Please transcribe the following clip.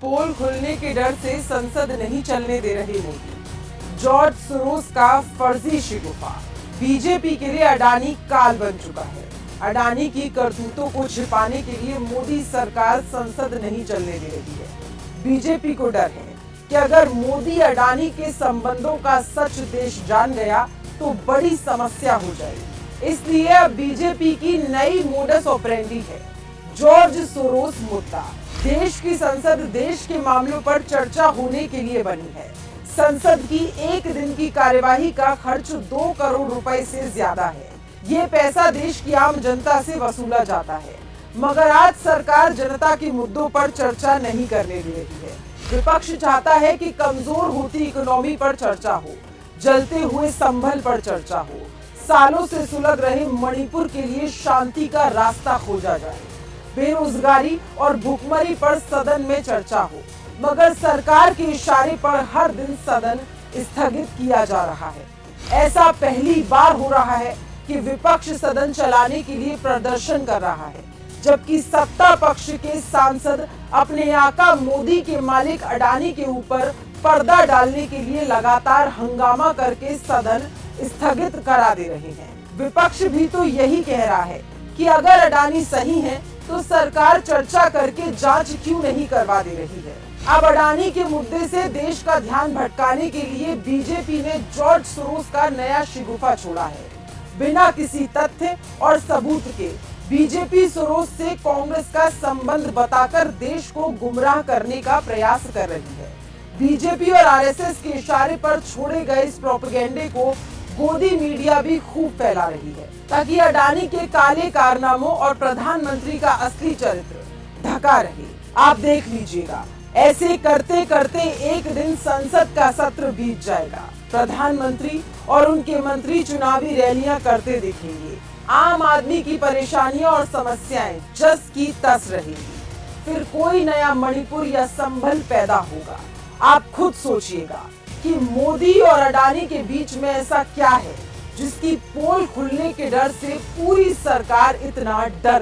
पोल खुलने के डर से संसद नहीं चलने दे रहे मोदी। जॉर्ज सोरोस का फर्जी शिगुफा। बीजेपी के लिए अडानी काल बन चुका है। अडानी की करतूतों को छिपाने के लिए मोदी सरकार संसद नहीं चलने दे रही है। बीजेपी को डर है कि अगर मोदी अडानी के संबंधों का सच देश जान गया तो बड़ी समस्या हो जाएगी। इसलिए अब बीजेपी की नई मोडस ऑपरेंडी है जॉर्ज सोरोस मुद्दा। देश की संसद देश के मामलों पर चर्चा होने के लिए बनी है। संसद की एक दिन की कार्यवाही का खर्च 2 करोड़ रुपए से ज्यादा है। ये पैसा देश की आम जनता से वसूला जाता है, मगर आज सरकार जनता के मुद्दों पर चर्चा नहीं करने दे रही है। विपक्ष चाहता है कि कमजोर होती इकोनॉमी पर चर्चा हो, जलते हुए संभल पर चर्चा हो, सालों से सुलग रहे मणिपुर के लिए शांति का रास्ता खोजा जाए, बेरोजगारी और भुखमरी पर सदन में चर्चा हो, मगर सरकार के इशारे पर हर दिन सदन स्थगित किया जा रहा है। ऐसा पहली बार हो रहा है कि विपक्ष सदन चलाने के लिए प्रदर्शन कर रहा है, जबकि सत्ता पक्ष के सांसद अपने आका मोदी के मालिक अडानी के ऊपर पर्दा डालने के लिए लगातार हंगामा करके सदन स्थगित करा दे रहे हैं। विपक्ष भी तो यही कह रहा है कि अगर अडानी सही है तो सरकार चर्चा करके जांच क्यों नहीं करवा दे रही है। अब अडानी के मुद्दे से देश का ध्यान भटकाने के लिए बीजेपी ने जॉर्ज सोरोस का नया शिगुफा छोड़ा है। बिना किसी तथ्य और सबूत के बीजेपी सोरोस से कांग्रेस का संबंध बताकर देश को गुमराह करने का प्रयास कर रही है। बीजेपी और आरएसएस के इशारे पर छोड़े गए इस प्रोपेगेंडे को गोदी मीडिया भी खूब फैला रही है, ताकि अडानी के काले कारनामों और प्रधानमंत्री का असली चरित्र ढका रहे। आप देख लीजिएगा, ऐसे करते करते एक दिन संसद का सत्र बीत जाएगा। प्रधानमंत्री और उनके मंत्री चुनावी रैलियां करते दिखेंगे। आम आदमी की परेशानियां और समस्याएं जस की तस रहेगी। फिर कोई नया मणिपुर या संभल पैदा होगा। आप खुद सोचिएगा कि मोदी और अडानी के बीच में ऐसा क्या है जिसकी पोल खुलने के डर से पूरी सरकार इतना डर